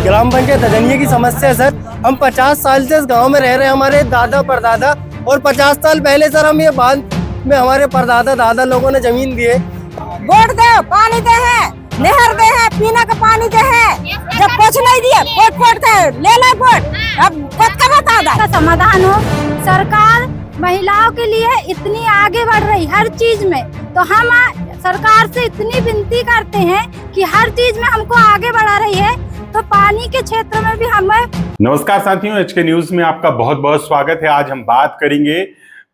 ग्राम पंचायत अजनिया की समस्या है सर। हम 50 साल से इस गांव में रह रहे हैं, हमारे दादा परदादा, और 50 साल पहले सर हम ये बांध में हमारे परदादा दादा लोगों ने जमीन दी है। वोट दे, पानी दे है, नहर दे है, पीने का पानी दे है, जब कुछ नहीं दिया वोट ले लो वोट। अब खुद का बता दो समाधान हो। सरकार महिलाओं के लिए इतनी आगे बढ़ रही हर चीज में, तो हम सरकार से इतनी विनती करते हैं कि हर चीज में हमको आगे बढ़ा रही है, तो पानी के क्षेत्र में भी हमें। नमस्कार साथियों, एचके न्यूज में आपका बहुत बहुत स्वागत है। आज हम बात करेंगे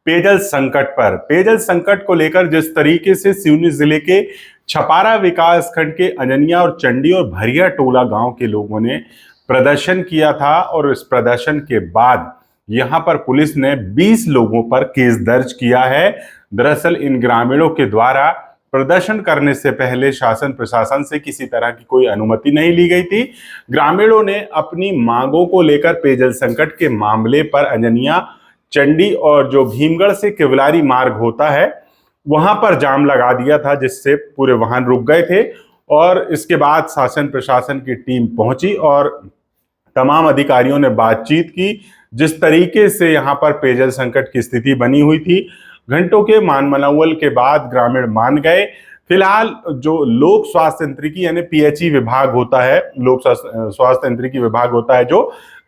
पेयजल संकट पर। पेयजल संकट को लेकर जिस तरीके से सिवनी जिले के छपारा विकास खंड के अजनिया और चंडी और भरिया टोला गांव के लोगों ने प्रदर्शन किया था, और इस प्रदर्शन के बाद यहां पर पुलिस ने 20 लोगों पर केस दर्ज किया है। दरअसल इन ग्रामीणों के द्वारा प्रदर्शन करने से पहले शासन प्रशासन से किसी तरह की कोई अनुमति नहीं ली गई थी। ग्रामीणों ने अपनी मांगों को लेकर पेयजल संकट के मामले पर अजनिया, चंडी और जो भीमगढ़ से केवलारी मार्ग होता है वहां पर जाम लगा दिया था, जिससे पूरे वाहन रुक गए थे। और इसके बाद शासन प्रशासन की टीम पहुंची और तमाम अधिकारियों ने बातचीत की। जिस तरीके से यहाँ पर पेयजल संकट की स्थिति बनी हुई थी, घंटों के मान मनौवल के बाद ग्रामीण मान गए। फिलहाल जो लोक स्वास्थ्य यांत्रिकी यानी पीएचई विभाग होता है, लोक स्वास्थ्य यांत्रिकी विभाग होता है, जो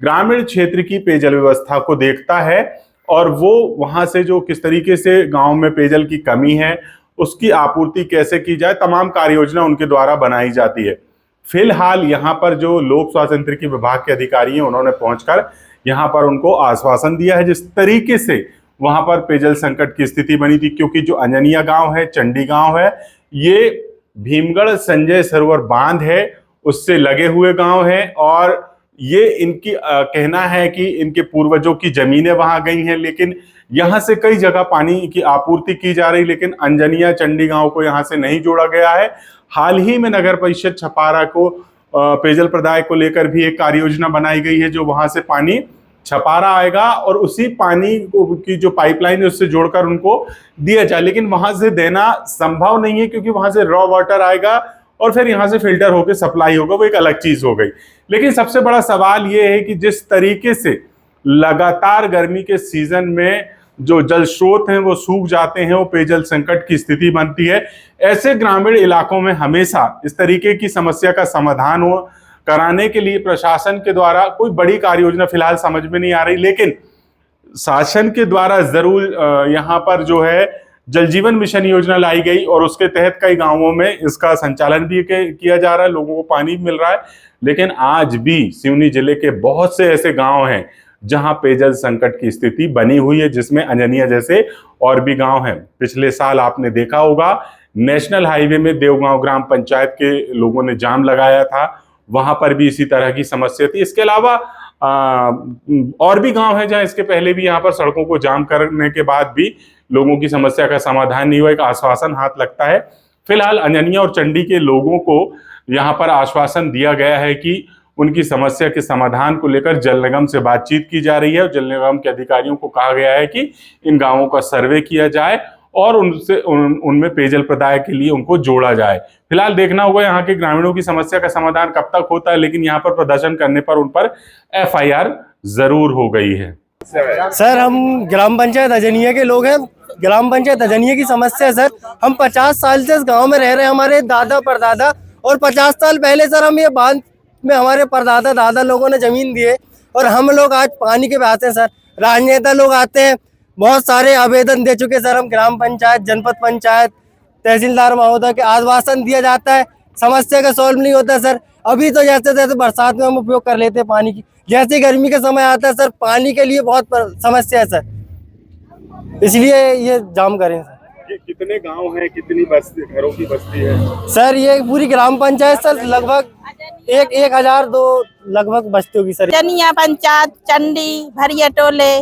ग्रामीण क्षेत्र की पेयजल व्यवस्था को देखता है, और वो वहां से जो किस तरीके से गांव में पेयजल की कमी है उसकी आपूर्ति कैसे की जाए, तमाम कार्य योजना उनके द्वारा बनाई जाती है। फिलहाल यहाँ पर जो लोक स्वास्थ्य यांत्रिकी विभाग के अधिकारी हैं, उन्होंने पहुंचकर यहाँ पर उनको आश्वासन दिया है जिस तरीके से वहां पर पेयजल संकट की स्थिति बनी थी। क्योंकि जो अजनिया गांव है, चंडी गांव है, ये भीमगढ़ संजय सरोवर बांध है उससे लगे हुए गांव है, और ये इनकी कहना है कि इनके पूर्वजों की जमीनें वहां गई हैं, लेकिन यहां से कई जगह पानी की आपूर्ति की जा रही, लेकिन अजनिया चंडी गांव को यहां से नहीं जोड़ा गया है। हाल ही में नगर परिषद छपारा को पेयजल प्रदाय को लेकर भी एक कार्य योजना बनाई गई है, जो वहां से पानी छपारा आएगा और उसी पानी की जो पाइपलाइन है उससे जोड़कर उनको दिया जाए। लेकिन वहां से देना संभव नहीं है, क्योंकि वहां से रॉ वाटर आएगा और फिर यहाँ से फिल्टर होकर सप्लाई होगा, वो एक अलग चीज हो गई। लेकिन सबसे बड़ा सवाल ये है कि जिस तरीके से लगातार गर्मी के सीजन में जो जल स्रोत हैं वो सूख जाते हैं, वो पेयजल संकट की स्थिति बनती है। ऐसे ग्रामीण इलाकों में हमेशा इस तरीके की समस्या का समाधान हो कराने के लिए प्रशासन के द्वारा कोई बड़ी कार्य योजना फिलहाल समझ में नहीं आ रही, लेकिन शासन के द्वारा जरूर यहाँ पर जो है जल जीवन मिशन योजना लाई गई, और उसके तहत कई गांवों में इसका संचालन भी किया जा रहा है, लोगों को पानी मिल रहा है। लेकिन आज भी सिवनी जिले के बहुत से ऐसे गांव हैं जहां पेयजल संकट की स्थिति बनी हुई है, जिसमें अजनिया जैसे और भी गांव हैं। पिछले साल आपने देखा होगा नेशनल हाईवे में देवगांव ग्राम पंचायत के लोगों ने जाम लगाया था, वहां पर भी इसी तरह की समस्या थी। इसके अलावा और भी गांव हैं जहां इसके पहले भी यहाँ पर सड़कों को जाम करने के बाद भी लोगों की समस्या का समाधान नहीं हुआ, एक आश्वासन हाथ लगता है। फिलहाल अजनिया और चंडी के लोगों को यहाँ पर आश्वासन दिया गया है कि उनकी समस्या के समाधान को लेकर जल निगम से बातचीत की जा रही है, और जल निगम के अधिकारियों को कहा गया है कि इन गांवों का सर्वे किया जाए और उनमें पेयजल प्रदाय के लिए उनको जोड़ा जाए। फिलहाल देखना होगा यहाँ के ग्रामीणों की समस्या का समाधान कब तक होता है, लेकिन यहाँ पर प्रदर्शन करने पर उन पर FIR जरूर हो गई है। सर हम ग्राम पंचायत अजनिया के लोग हैं। ग्राम पंचायत अजनिया की समस्या है सर। हम 50 साल से इस गांव में रह रहे हैं, हमारे दादा परदादा, और 50 साल पहले सर हम ये बांध में हमारे परदादा दादा लोगों ने जमीन दी है, और हम लोग आज पानी के प्यासे हैं सर। राजनेता लोग आते हैं, बहुत सारे आवेदन दे चुके सर हम, ग्राम पंचायत, जनपद पंचायत, तहसीलदार महोदय के आश्वासन दिया जाता है, समस्या का सॉल्व नहीं होता सर। अभी तो जैसे जैसे बरसात में हम उपयोग कर लेते हैं पानी की, जैसे गर्मी का समय आता है सर पानी के लिए बहुत समस्या है सर, इसलिए ये जाम करें सर। ये कितने गांव हैं, कितनी बस्ती, घरों की बस्ती है सर? ये पूरी ग्राम पंचायत सर लगभग 1002 लगभग बस्ती होगी सर। अजनिया पंचायत, चंडी, भरिया टोले,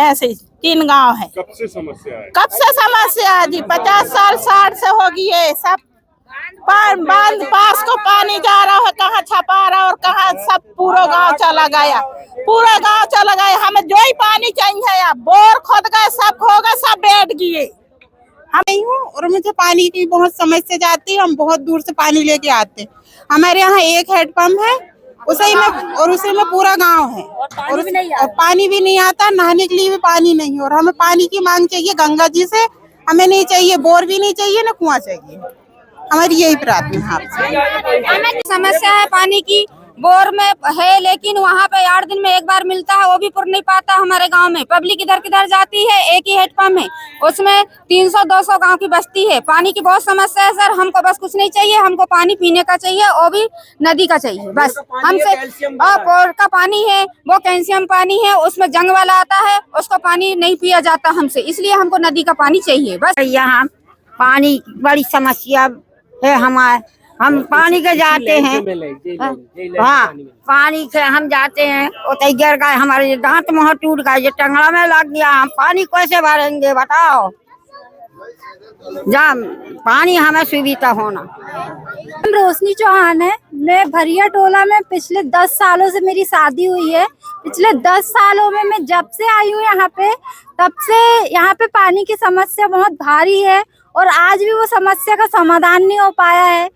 ऐसे 3 गांव है। कब से समस्या है? कब से समस्या है जी? 50 साल 60 से हो गई है। सब बांध पास को पानी जा रहा है, कहाँ छपा रहा और कहाँ सब पूरा गांव चला गया, पूरा गांव चला गया। हमें जो ही पानी चाहिए, अब बोर खोद गए, सब खो गए, सब बैठ गए। हम नहीं हूँ, और मुझे पानी की बहुत समस्या जाती है, हम बहुत दूर से पानी लेके आते। हमारे यहाँ एक हेडपंप है उसी में पूरा गांव है और पानी भी नहीं आता, नहाने के लिए भी पानी नहीं है। और हमें पानी की मांग चाहिए गंगा जी से, हमें नहीं चाहिए बोर भी नहीं चाहिए ना कुआं चाहिए। हमारी यही प्रार्थना है आपसे। समस्या है पानी की, बोर में है लेकिन वहाँ पे 8 दिन में एक बार मिलता है, वो भी पुर नहीं पाता हमारे गांव में। पब्लिक इधर किधर जाती है, एक ही हेडपंप है, उसमें 300-200 गांव की बस्ती है। पानी की बहुत समस्या है सर, हमको बस कुछ नहीं चाहिए, हमको पानी पीने का चाहिए, वो भी नदी का चाहिए बस। हमसे बोर का पानी है वो कैल्शियम पानी है, उसमें जंग वाला आता है, उसको पानी नहीं पिया जाता हमसे, इसलिए हमको नदी का पानी चाहिए बस। यहाँ पानी बड़ी समस्या है हमारे, हम पानी के जाते हैं, हाँ पानी से हम जाते हैं, उतर गिर गए, हमारे दांत मुँह टूट गए, ये टंगड़ा में लग गया, हम पानी कैसे भरेंगे बताओ। जब पानी हमें सुविधा होना। रोशनी चौहान है, मैं भरिया टोला में पिछले 10 सालों से मेरी शादी हुई है। पिछले 10 सालों में मैं जब से आई हूँ यहाँ पे, तब से यहाँ पे पानी की समस्या बहुत भारी है और आज भी वो समस्या का समाधान नहीं हो पाया है।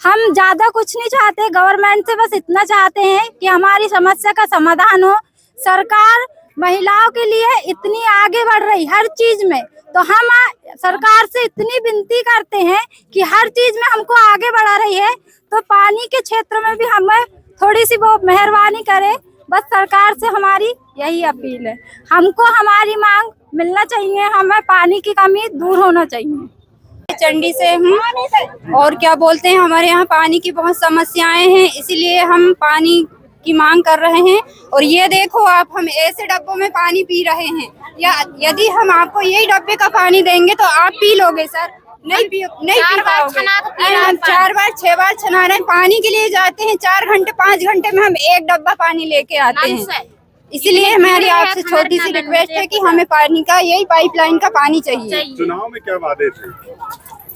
हम ज्यादा कुछ नहीं चाहते, गवर्नमेंट से बस इतना चाहते हैं कि हमारी समस्या का समाधान हो। सरकार महिलाओं के लिए इतनी आगे बढ़ रही हर चीज में, तो हम सरकार से इतनी विनती करते हैं कि हर चीज में हमको आगे बढ़ा रही है, तो पानी के क्षेत्र में भी हमें थोड़ी सी वो मेहरबानी करे। बस सरकार से हमारी यही अपील है, हमको हमारी मांग मिलना चाहिए, हमें पानी की कमी दूर होना चाहिए। चंडी से हूँ और क्या बोलते हैं, हमारे यहाँ पानी की बहुत समस्याएं हैं, इसीलिए हम पानी की मांग कर रहे हैं। और ये देखो आप, हम ऐसे डब्बों में पानी पी रहे हैं, या यदि हम आपको यही डब्बे का पानी देंगे तो आप पी लोगे सर? नहीं पी पाओगे। 4 बार 6 बार छना रहे, पानी के लिए जाते हैं 4 घंटे 5 घंटे में हम एक डब्बा पानी लेके आते हैं। इसलिए हमारी आपसे छोटी सी रिक्वेस्ट है कि हमें पानी का यही पाइपलाइन का पानी चाहिए। चुनाव में क्या वादे थे?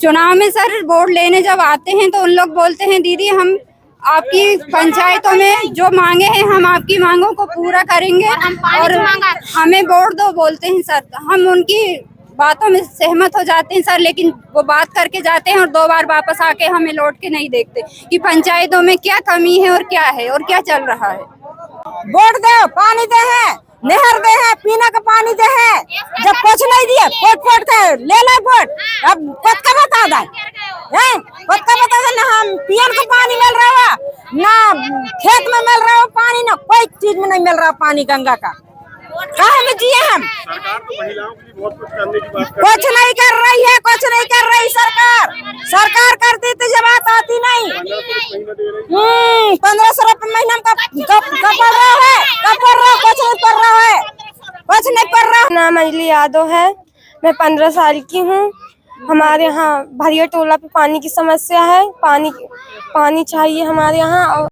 चुनाव में सर वोट लेने जब आते हैं तो उन लोग बोलते हैं दीदी हम आपकी पंचायतों में जो मांगे हैं हम आपकी मांगों को पूरा करेंगे और हमें वोट दो बोलते हैं सर। हम उनकी बातों में सहमत हो जाते हैं सर, लेकिन वो बात करके जाते हैं और 2 बार वापस आके हमें लौट के नहीं देखते कि पंचायतों में क्या कमी है और क्या चल रहा है। वोट दे, पानी दे है, नहर दे है, पीने का पानी दे है, जब कुछ नहीं दिए पोट के ले ले वोट। अब कद का बता दे, कद का बता दे, ना हम पियन को पानी मिल रहा है, ना खेत में मिल रहा है पानी, ना कोई चीज में नहीं मिल रहा पानी गंगा का। कहाँ में जिए हम? सरकार तो महिलाओं के लिए बहुत कुछ करने की बात कुछ नहीं कर रही है, कुछ नहीं कर रही सरकार करती तो जब बात आती नहीं। 1500 रुपये महीना का पड़ रहा है, कुछ नहीं पड़ रहा है, कुछ नहीं पड़ रहा। नाम अंजलि यादव है, मैं 15 साल की हूँ। हमारे यहाँ भरिया टोला पे पानी की समस्या है, पानी चाहिए हमारे यहाँ। और